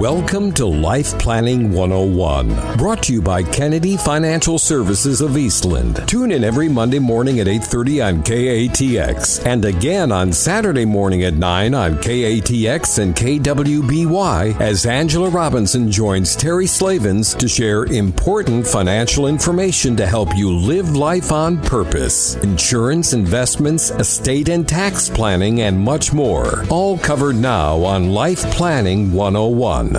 Welcome to Life Planning 101, brought to you by Kennedy Financial Services of Eastland. Tune in every Monday morning at 8:30 on KATX and again on Saturday morning at 9 on KATX and KWBY as Angela Robinson joins Terry Slavens to share important financial information to help you live life on purpose. Insurance, investments, estate and tax planning, and much more. All covered now on Life Planning 101.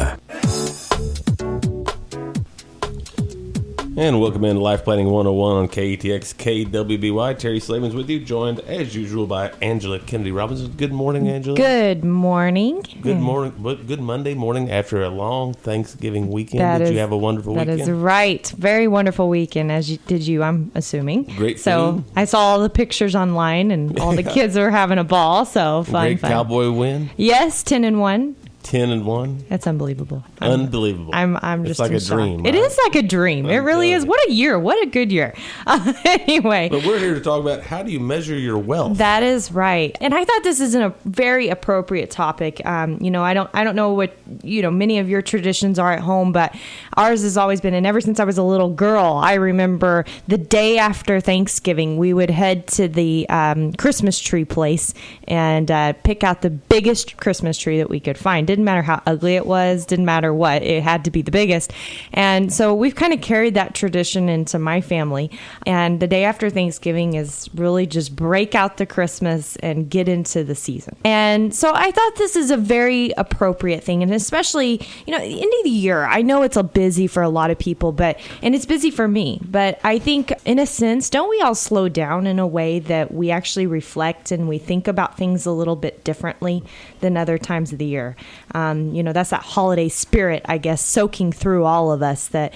And welcome into Life Planning 101 on KATX KWBY. Terry Slavens with you, joined as usual by Angela Kennedy Robinson. Good morning, Angela. Good morning. Good morning. Good Monday morning after a long Thanksgiving weekend. Did you have a wonderful weekend? That is right. Very wonderful weekend, did you, I'm assuming. Great food. So I saw all the pictures online and all the kids were having a ball. So fun. Great Cowboy win? Yes, 10-1. 10-1. That's unbelievable. Unbelievable. I'm just like a shock. dream. It is like a dream. It really is. What a year. What a good year. Anyway. But we're here to talk about how do you measure your wealth. That is right. And I thought this is a very appropriate topic. I don't know what, many of your traditions are at home, but ours has always been, and ever since I was a little girl, I remember the day after Thanksgiving, we would head to the Christmas tree place and pick out the biggest Christmas tree that we could find. Didn't matter how ugly it was, didn't matter what, it had to be the biggest. And so we've kind of carried that tradition into my family. And the day after Thanksgiving is really just break out the Christmas and get into the season. And so I thought this is a very appropriate thing. And especially, the end of the year, I know it's busy for a lot of people, and it's busy for me. But I think in a sense, don't we all slow down in a way that we actually reflect and we think about things a little bit differently than other times of the year? That's that holiday spirit, I guess, soaking through all of us that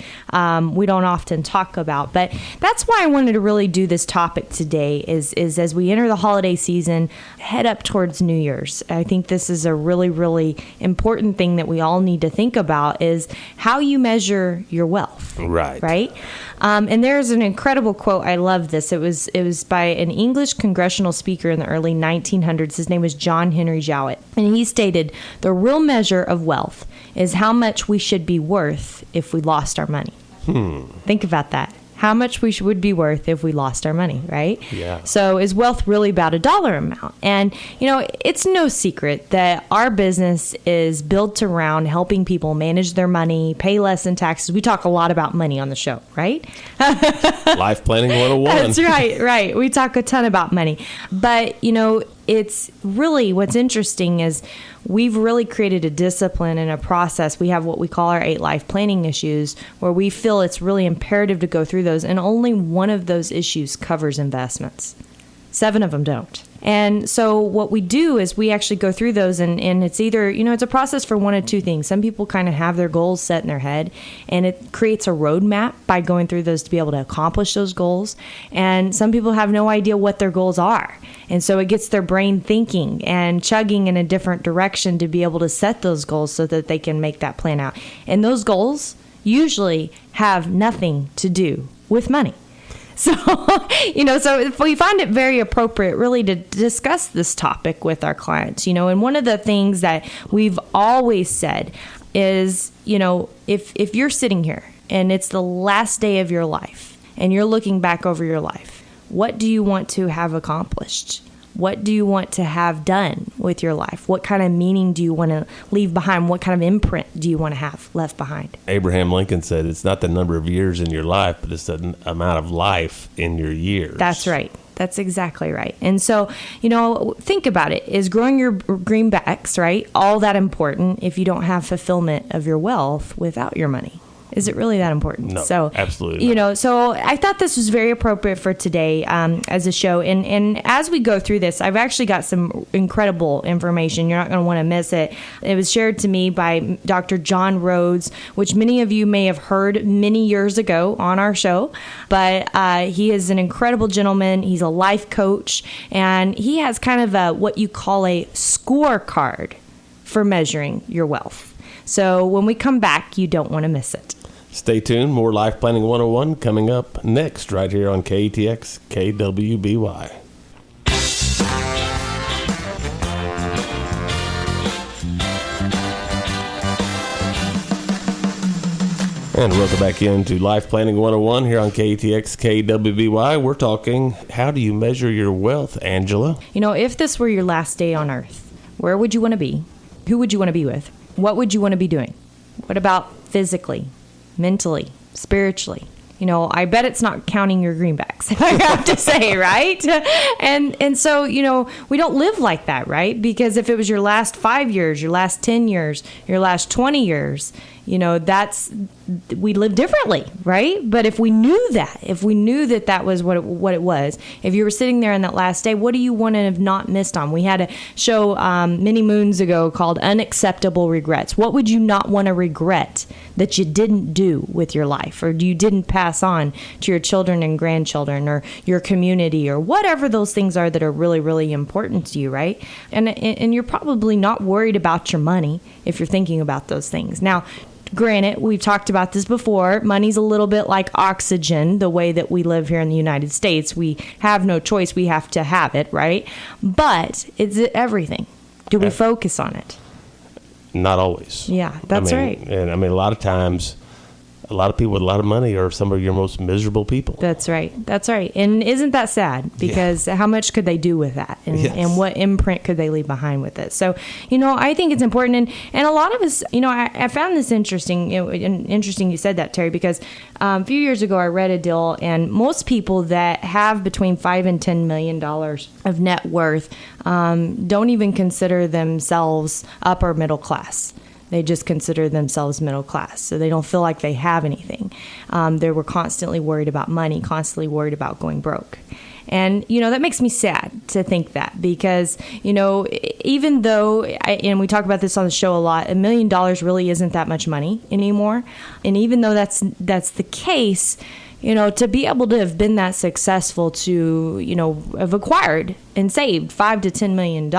we don't often talk about. But that's why I wanted to really do this topic today is as we enter the holiday season, head up towards New Year's. I think this is a really, really important thing that we all need to think about is how you measure your wealth. Right. Right? And there's an incredible quote. I love this. It was by an English congressional speaker in the early 1900s. His name was John Henry Jowett. And he stated, "The real measure of wealth is how much we should be worth if we lost our money." Think about that. How much we would be worth if we lost our money, right? Yeah. So is wealth really about a dollar amount? And, it's no secret that our business is built around helping people manage their money, pay less in taxes. We talk a lot about money on the show, right? Life Planning 101. That's right. We talk a ton about money. But, it's really what's interesting is we've really created a discipline and a process. We have what we call our 8 life planning issues, where we feel it's really imperative to go through those. And only one of those issues covers investments. 7 of them don't. And so what we do is we actually go through those and it's either, it's a process for one of two things. Some people kind of have their goals set in their head and it creates a roadmap by going through those to be able to accomplish those goals. And some people have no idea what their goals are. And so it gets their brain thinking and chugging in a different direction to be able to set those goals so that they can make that plan out. And those goals usually have nothing to do with money. So, so if we find it very appropriate really to discuss this topic with our clients, and one of the things that we've always said is, if you're sitting here and it's the last day of your life and you're looking back over your life, what do you want to have accomplished? What do you want to have done with your life? What kind of meaning do you want to leave behind? What kind of imprint do you want to have left behind? Abraham Lincoln said it's not the number of years in your life, but it's the amount of life in your years. That's right. That's exactly right. And so, think about it. Is growing your greenbacks, right, all that important if you don't have fulfillment of your wealth without your money? Is it really that important? No, so, absolutely not. So I thought this was very appropriate for today as a show. And as we go through this, I've actually got some incredible information. You're not going to want to miss it. It was shared to me by Dr. John Rhodes, which many of you may have heard many years ago on our show. But he is an incredible gentleman. He's a life coach. And he has kind of what you call a scorecard for measuring your wealth. So when we come back, you don't want to miss it. Stay tuned. More Life Planning 101 coming up next right here on KATX KWBY. And welcome back into Life Planning 101 here on KTX KWBY. We're talking, how do you measure your wealth, Angela? You know, if this were your last day on earth, where would you want to be? Who would you want to be with? What would you want to be doing? What about physically, mentally, spiritually? You know, I bet it's not counting your greenbacks, I have to say, right? And so, you know, we don't live like that, right? Because if it was your last 5 years, your last 10 years, your last 20 years, you know, we live differently, right? But if we knew that that was what it was, if you were sitting there on that last day, what do you want to have not missed on? We had a show many moons ago called Unacceptable Regrets. What would you not want to regret that you didn't do with your life, or you didn't pass on to your children and grandchildren, or your community, or whatever those things are that are really, really important to you, right? And you're probably not worried about your money if you're thinking about those things. Now, granted, we've talked about this before. Money's a little bit like oxygen, the way that we live here in the United States. We have no choice. We have to have it, right? But is it everything? Do we focus on it? Not always. Yeah, that's right. And I mean, a lot of times, a lot of people with a lot of money are some of your most miserable people. That's right. That's right. And isn't that sad? Because how much could they do with that? And what imprint could they leave behind with it? So, you know, I think it's important. And a lot of us, you know, I found this interesting. Interesting you said that, Terry, because a few years ago I read a deal, and most people that have between $5 and $10 million of net worth don't even consider themselves upper middle class. They just consider themselves middle class, so they don't feel like they have anything. They were constantly worried about money, constantly worried about going broke. And, you know, that makes me sad to think that, because, you know, even though, and we talk about this on the show a lot, $1 million really isn't that much money anymore. And even though that's the case, you know, to be able to have been that successful, to, you know, have acquired and saved $5 to $10 million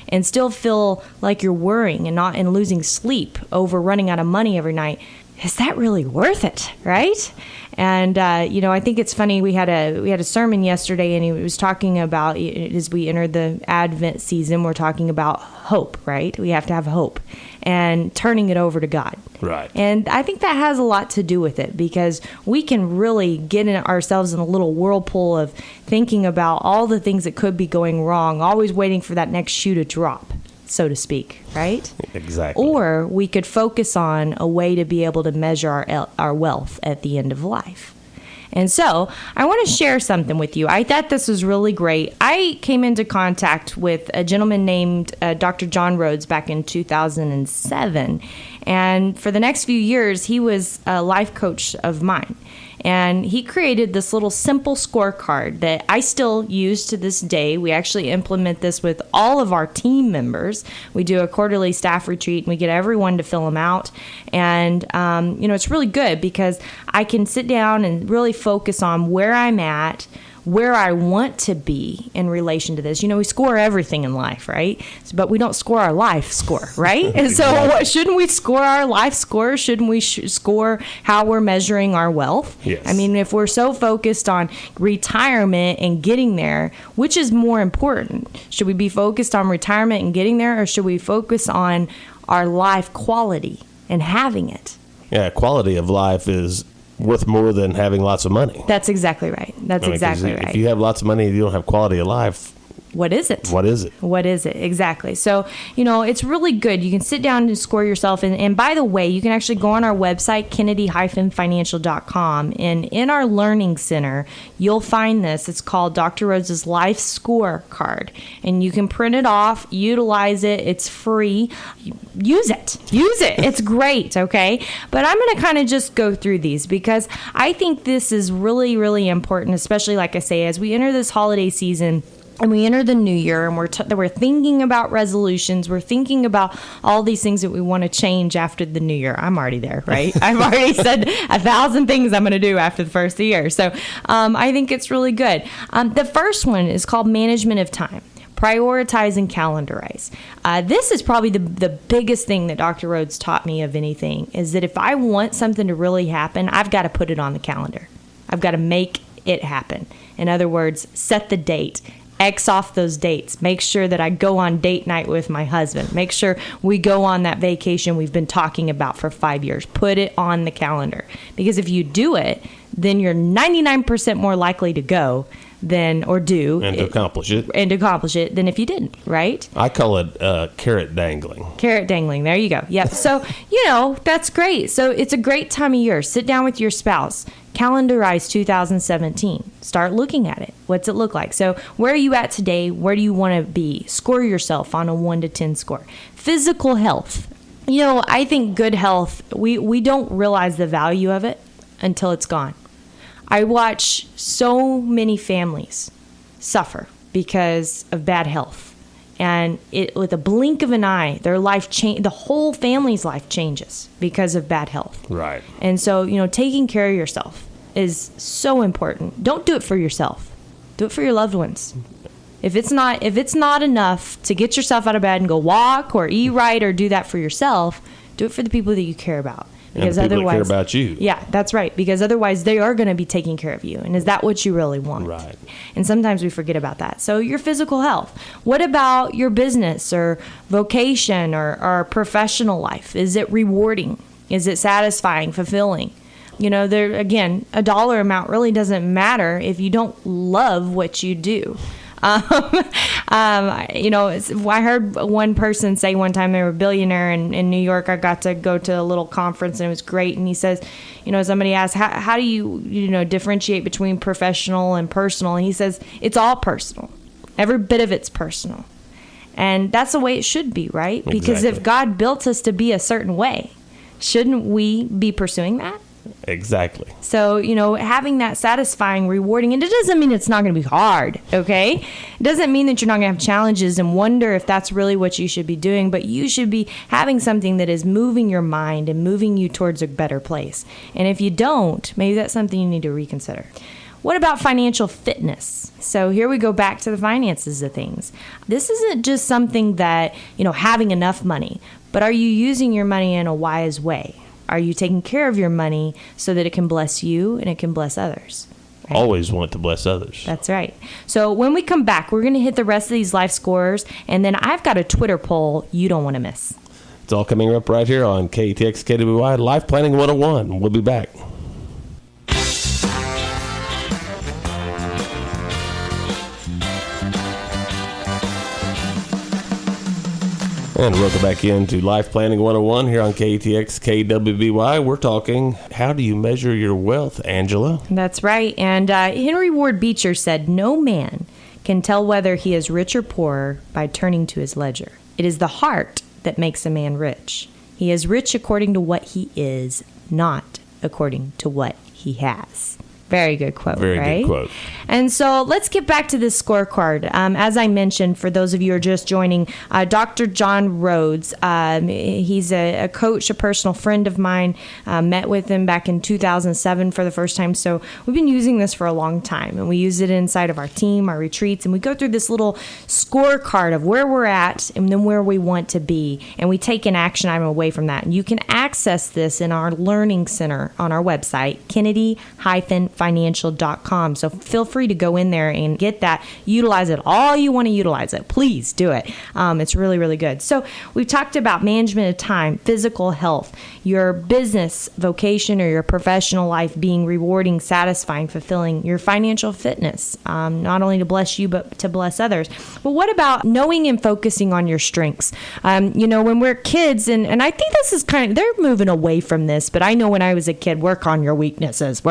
and still feel like you're worrying and losing sleep over running out of money every night, is that really worth it, right? And you know, I think it's funny. We had a sermon yesterday, and he was talking about, as we enter the Advent season, we're talking about hope, right? We have to have hope and turning it over to God. Right. And I think that has a lot to do with it, because we can really get ourselves in a little whirlpool of thinking about all the things that could be going wrong, always waiting for that next shoe to drop, so to speak, right? Exactly. Or we could focus on a way to be able to measure our wealth at the end of life. And so I want to share something with you. I thought this was really great. I came into contact with a gentleman named Dr. John Rhodes back in 2007. And for the next few years, he was a life coach of mine. And he created this little simple scorecard that I still use to this day. We actually implement this with all of our team members. We do a quarterly staff retreat, and we get everyone to fill them out. And, you know, it's really good because I can sit down and really focus on where I'm at, where I want to be in relation to this. You know, we score everything in life, right? But we don't score our life score, right? And so shouldn't we score our life score? Shouldn't we score how we're measuring our wealth? Yes. I mean, if we're so focused on retirement and getting there, which is more important? Should we be focused on retirement and getting there, or should we focus on our life quality and having it? Yeah, quality of life is worth more than having lots of money. That's exactly right. That's exactly right. If you have lots of money and you don't have quality of life, what is it? What is it? What is it? Exactly. So, you know, it's really good. You can sit down and score yourself. And by the way, you can actually go on our website, kennedy-financial.com. And in our learning center, you'll find this. It's called Dr. Rhodes' Life Scorecard. And you can print it off, utilize it. It's free. Use it. Use it. It's great. Okay. But I'm going to kind of just go through these, because I think this is really, really important, especially, like I say, as we enter this holiday season. And we enter the new year, and we're thinking about resolutions. We're thinking about all these things that we want to change after the new year. I'm already there, right? I've already said 1,000 things I'm going to do after the first of the year. So I think it's really good. The first one is called management of time. Prioritize and calendarize. This is probably the biggest thing that Dr. Rhodes taught me of anything, is that if I want something to really happen, I've got to put it on the calendar. I've got to make it happen. In other words, set the date. X off those dates. Make sure that I go on date night with my husband. Make sure we go on that vacation we've been talking about for 5 years. Put it on the calendar. Because if you do it, then you're 99% more likely to go than or do and to accomplish it than if you didn't, right? I call it carrot dangling. Carrot dangling. There you go. Yep. So, that's great. So it's a great time of year. Sit down with your spouse. Calendarize 2017. Start looking at it. What's it look like? So where are you at today? Where do you want to be? Score yourself on a 1 to 10 score. Physical health. I think good health, we don't realize the value of it until it's gone. I watch so many families suffer because of bad health. And with a blink of an eye, their life the whole family's life changes because of bad health. Right. And so, taking care of yourself is so important. Don't do it for yourself. Do it for your loved ones. If it's not enough to get yourself out of bed and go walk or eat right or do that for yourself, do it for the people that you care about. Because and the people that care about you. Yeah, that's right. Because otherwise they are going to be taking care of you. And is that what you really want? Right. And sometimes we forget about that. So your physical health. What about your business or vocation or professional life? Is it rewarding? Is it satisfying, fulfilling? There again, a dollar amount really doesn't matter if you don't love what you do. I heard one person say one time they were a billionaire in New York. I got to go to a little conference and it was great. And he says, somebody asked, how do you differentiate between professional and personal? And he says, it's all personal. Every bit of it's personal. And that's the way it should be, right? Exactly. Because if God built us to be a certain way, shouldn't we be pursuing that? Exactly. So, having that satisfying, rewarding, and it doesn't mean it's not going to be hard, okay? It doesn't mean that you're not going to have challenges and wonder if that's really what you should be doing, but you should be having something that is moving your mind and moving you towards a better place. And if you don't, maybe that's something you need to reconsider. What about financial fitness? So here we go back to the finances of things. This isn't just something that, having enough money, but are you using your money in a wise way? Are you taking care of your money so that it can bless you and it can bless others? Right? Always want to bless others. That's right. So when we come back, we're going to hit the rest of these life scores, and then I've got a Twitter poll you don't want to miss. It's all coming up right here on KTX KWY Life Planning 101. We'll be back. And welcome back into Life Planning 101 here on KTX KWBY. We're talking, how do you measure your wealth, Angela? That's right. And Henry Ward Beecher said, no man can tell whether he is rich or poor by turning to his ledger. It is the heart that makes a man rich. He is rich according to what he is, not according to what he has. Very good quote, Very right? good quote. And so let's get back to this scorecard. As I mentioned, for those of you who are just joining, Dr. John Rhodes, he's a coach, a personal friend of mine, met with him back in 2007 for the first time. So we've been using this for a long time, and we use it inside of our team, our retreats, and we go through this little scorecard of where we're at and then where we want to be, and we take an action item away from that. And you can access this in our Learning Center on our website, Kennedy-financial.com. So feel free to go in there and get that. Utilize it all you want to utilize it. Please do it. It's really, really good. So we've talked about management of time, physical health, your business vocation or your professional life being rewarding, satisfying, fulfilling, your financial fitness, not only to bless you, but to bless others. But what about knowing and focusing on your strengths? When we're kids, and I think this is they're moving away from this, but I know when I was a kid, work on your weaknesses,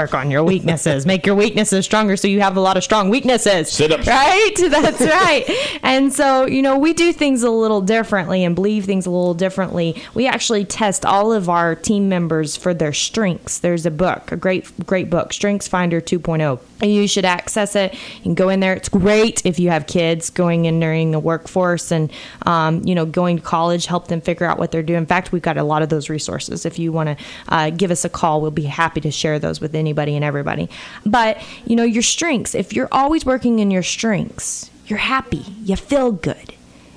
make your weaknesses stronger so you have a lot of strong weaknesses. Sit up. Right? That's right. And so, we do things a little differently and believe things a little differently. We actually test all of our team members for their strengths. There's a book, a great book, Strengths Finder 2.0. And you should access it and go in there. It's great if you have kids going in during the workforce and, going to college, help them figure out what they're doing. In fact, we've got a lot of those resources. If you want to give us a call, we'll be happy to share those with anybody and everybody. But, your strengths, if you're always working in your strengths, you're happy, you feel good.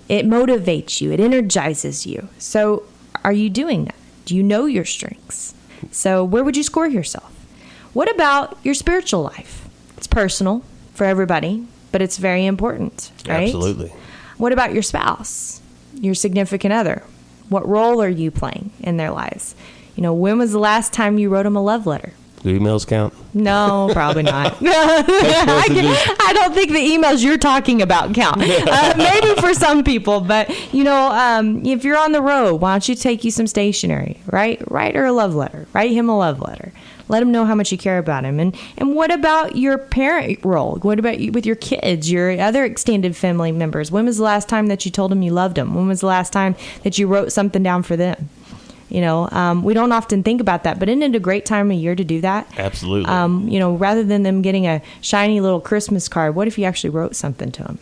It motivates you, it energizes you. So are you doing that? Do you know your strengths? So where would you score yourself? What about your spiritual life? It's personal for everybody. but it's very important, right? Absolutely. What about your spouse, your significant other? What role are you playing in their lives? When was the last time you wrote them a love letter? Do emails count? No, probably not. I don't think the emails you're talking about count. Maybe for some people, but if you're on the road, why don't you take you some stationery, right? Write her a love letter. Write him a love letter. Let him know how much you care about him. And what about your parent role? What about you with your kids, your other extended family members? When was the last time that you told them you loved them? When was the last time that you wrote something down for them? We don't often think about that, but isn't it a great time of year to do that? Absolutely. Rather than them getting a shiny little Christmas card, what if you actually wrote something to them?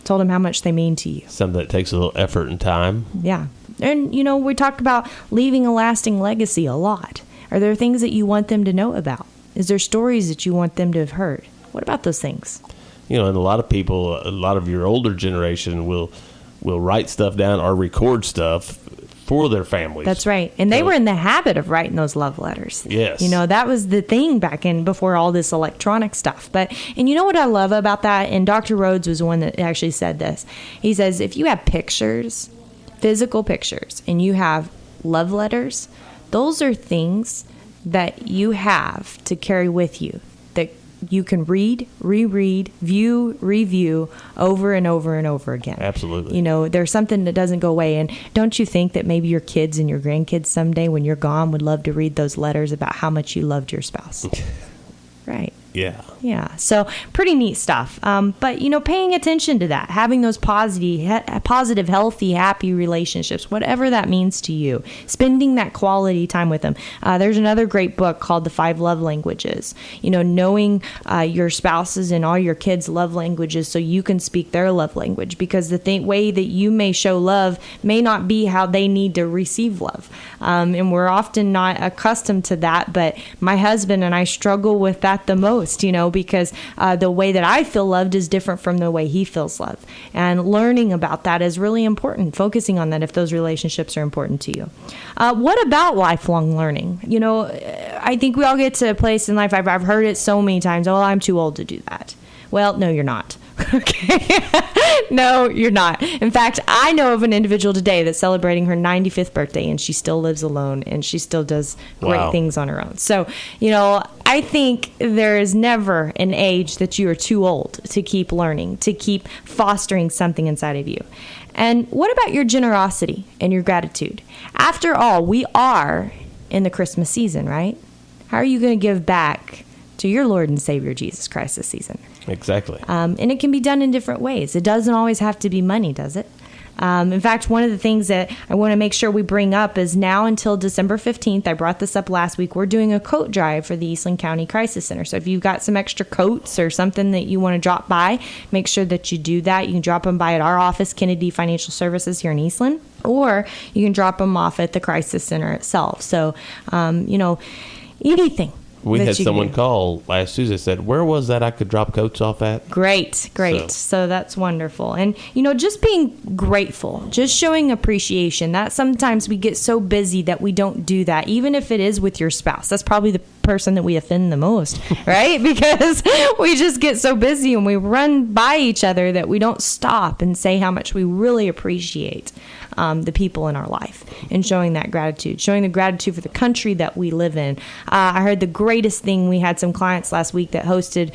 Told them how much they mean to you. Something that takes a little effort and time. Yeah. And, we talked about leaving a lasting legacy a lot. Are there things that you want them to know about? Is there stories that you want them to have heard? What about those things? And a lot of people, a lot of your older generation will write stuff down or record stuff for their families. That's right. And they were in the habit of writing those love letters. Yes. That was the thing back in before all this electronic stuff. And you know what I love about that? And Dr. Rhodes was the one that actually said this. He says, if you have pictures, physical pictures, and you have love letters, those are things that you have to carry with you that you can read, reread, view, review over and over and over again. Absolutely. There's something that doesn't go away. And don't you think that maybe your kids and your grandkids someday when you're gone would love to read those letters about how much you loved your spouse? Right. Yeah. Yeah. So pretty neat stuff. But, paying attention to that, having those positive, healthy, happy relationships, whatever that means to you, spending that quality time with them. There's another great book called The 5 Love Languages. Knowing your spouses and all your kids' love languages so you can speak their love language, because the way that you may show love may not be how they need to receive love. And we're often not accustomed to that. But my husband and I struggle with that the most. Because the way that I feel loved is different from the way he feels loved. And learning about that is really important, focusing on that if those relationships are important to you. What about lifelong learning? I think we all get to a place in life, I've heard it so many times, I'm too old to do that. Well, no, you're not. Okay. No, you're not. In fact, I know of an individual today that's celebrating her 95th birthday, and she still lives alone, and she still does great things on her own. So, I think there is never an age that you are too old to keep learning, to keep fostering something inside of you. And what about your generosity and your gratitude? After all, we are in the Christmas season, right? How are you going to give back to your Lord and Savior Jesus Christ this season? Exactly. And it can be done in different ways. It doesn't always have to be money, does it? In fact, one of the things that I want to make sure we bring up is now until December 15th, I brought this up last week, we're doing a coat drive for the Eastland County Crisis Center. So if you've got some extra coats or something that you want to drop by, make sure that you do that. You can drop them by at our office, Kennedy Financial Services here in Eastland, or you can drop them off at the Crisis Center itself. So, anything. We had someone call last Tuesday, said, where was that I could drop coats off at? Great. So that's wonderful. And, just being grateful, just showing appreciation, that sometimes we get so busy that we don't do that, even if it is with your spouse. That's probably the person that we offend the most, right? Because we just get so busy and we run by each other that we don't stop and say how much we really appreciate the people in our life, and showing that gratitude, showing the gratitude for the country that we live in. I heard the greatest thing. We had some clients last week that hosted,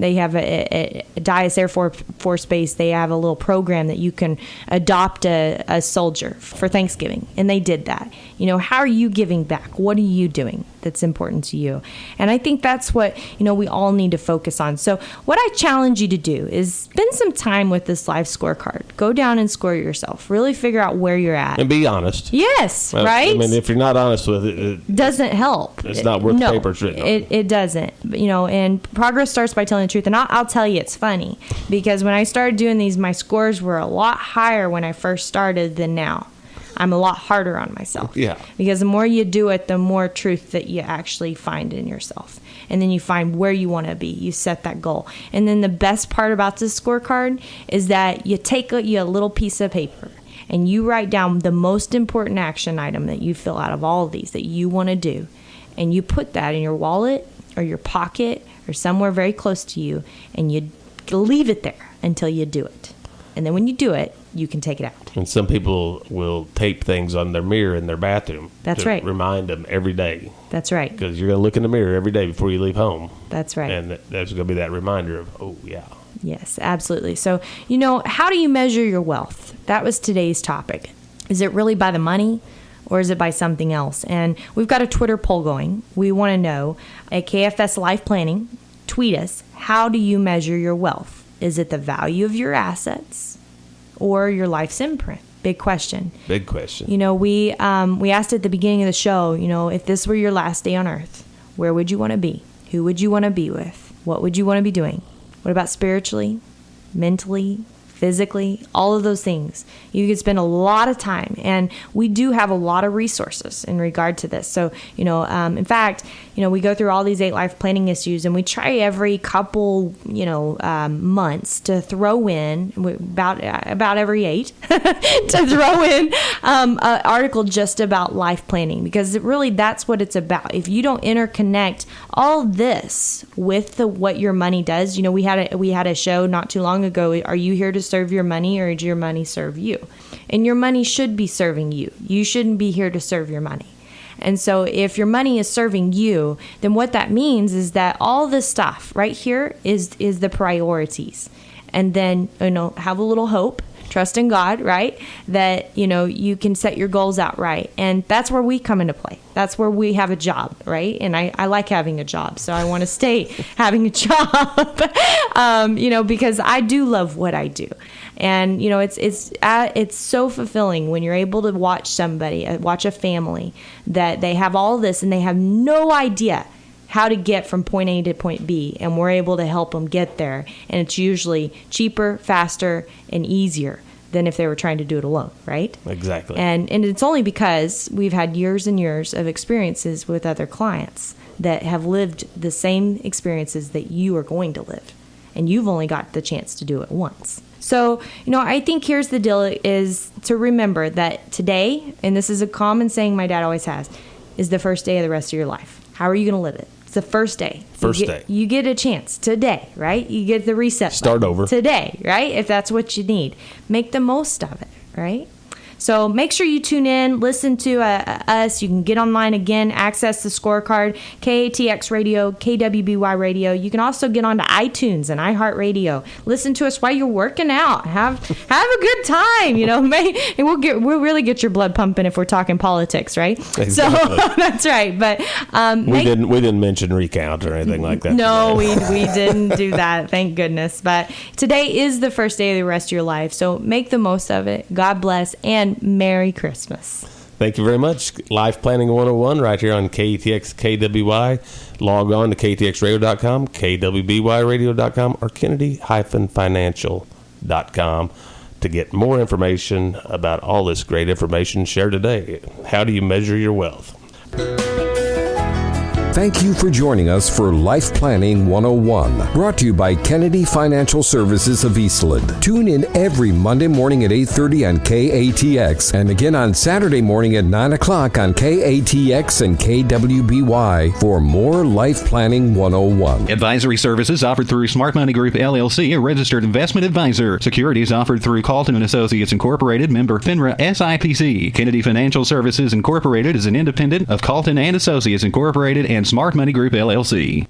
they have a Dyess Air Force Base. They have a little program that you can adopt a soldier for Thanksgiving. And they did that. How are you giving back? What are you doing that's important to you? And I think that's what, we all need to focus on. So what I challenge you to do is spend some time with this life scorecard. Go down and score yourself. Really figure out where you're at. And be honest. Yes, right? If you're not honest with it, it doesn't help. It's not worth the paper it's written on. It doesn't. And progress starts by telling the truth. And I'll tell you, it's funny, because when I started doing these, my scores were a lot higher when I first started than now. I'm a lot harder on myself. Yeah. Because the more you do it, the more truth that you actually find in yourself. And then you find where you want to be. You set that goal. And then the best part about this scorecard is that you take a little piece of paper and you write down the most important action item that you feel out of all of these that you want to do. And you put that in your wallet or your pocket or somewhere very close to you, and you leave it there until you do it. And then when you do it, you can take it out. And some people will tape things on their mirror in their bathroom. That's to right. Remind them every day. That's right. Because you're going to look in the mirror every day before you leave home. That's right. And there's going to be that reminder of, oh, yeah. Yes, absolutely. So, how do you measure your wealth? That was today's topic. Is it really by the money, or is it by something else? And we've got a Twitter poll going. We want to know, at KFS Life Planning, tweet us, how do you measure your wealth? Is it the value of your assets or your life's imprint? Big question. Big question. We asked at the beginning of the show, if this were your last day on earth, where would you want to be? Who would you want to be with? What would you want to be doing? What about spiritually, mentally, physically, all of those things? You could spend a lot of time, and we do have a lot of resources in regard to this. So, in fact, we go through all these 8 life planning issues, and we try every couple, months to throw in about every 8 to throw in an article just about life planning, because really that's what it's about. If you don't interconnect all this with what your money does, we had a show not too long ago. Are you here to serve your money, or does your money serve you? And your money should be serving you. You shouldn't be here to serve your money. And so if your money is serving you, then what that means is that all this stuff right here is the priorities. And then, have a little hope, trust in God, right? That, you can set your goals out right. And that's where we come into play. That's where we have a job, right? And I like having a job, so I want to stay having a job, because I do love what I do. And, it's so fulfilling when you're able to watch a family that they have all this and they have no idea how to get from point A to point B, and we're able to help them get there. And it's usually cheaper, faster, and easier than if they were trying to do it alone, right? Exactly. And it's only because we've had years and years of experiences with other clients that have lived the same experiences that you are going to live. And you've only got the chance to do it once. So, I think here's the deal, is to remember that today, and this is a common saying my dad always has, is the first day of the rest of your life. How are you going to live it? It's the first day. You get a chance today, right? You get the reset Start over. today, right? If that's what you need. Make the most of it, right? So make sure you tune in, listen to us. You can get online again, access the scorecard, KATX Radio, KWBY Radio. You can also get onto iTunes and iHeartRadio. Listen to us while you're working out. Have a good time. We'll really get your blood pumping if we're talking politics, right? Exactly. So that's right. But we didn't mention recount or anything like that. No, we didn't do that. Thank goodness. But today is the first day of the rest of your life, so make the most of it. God bless, and Merry Christmas. Thank you very much. Life Planning 101 right here on KTX KWY. Log on to ktxradio.com, kwbyradio.com, or kennedy-financial.com to get more information about all this great information shared today. How do you measure your wealth? Thank you for joining us for Life Planning 101, brought to you by Kennedy Financial Services of Eastland. Tune in every Monday morning at 8:30 on KATX, and again on Saturday morning at 9 o'clock on KATX and KWBY for more Life Planning 101. Advisory services offered through Smart Money Group, LLC, a registered investment advisor. Securities offered through Calton & Associates Incorporated, member FINRA SIPC. Kennedy Financial Services Incorporated is an independent of Calton & Associates Incorporated and Smart Money Group, LLC.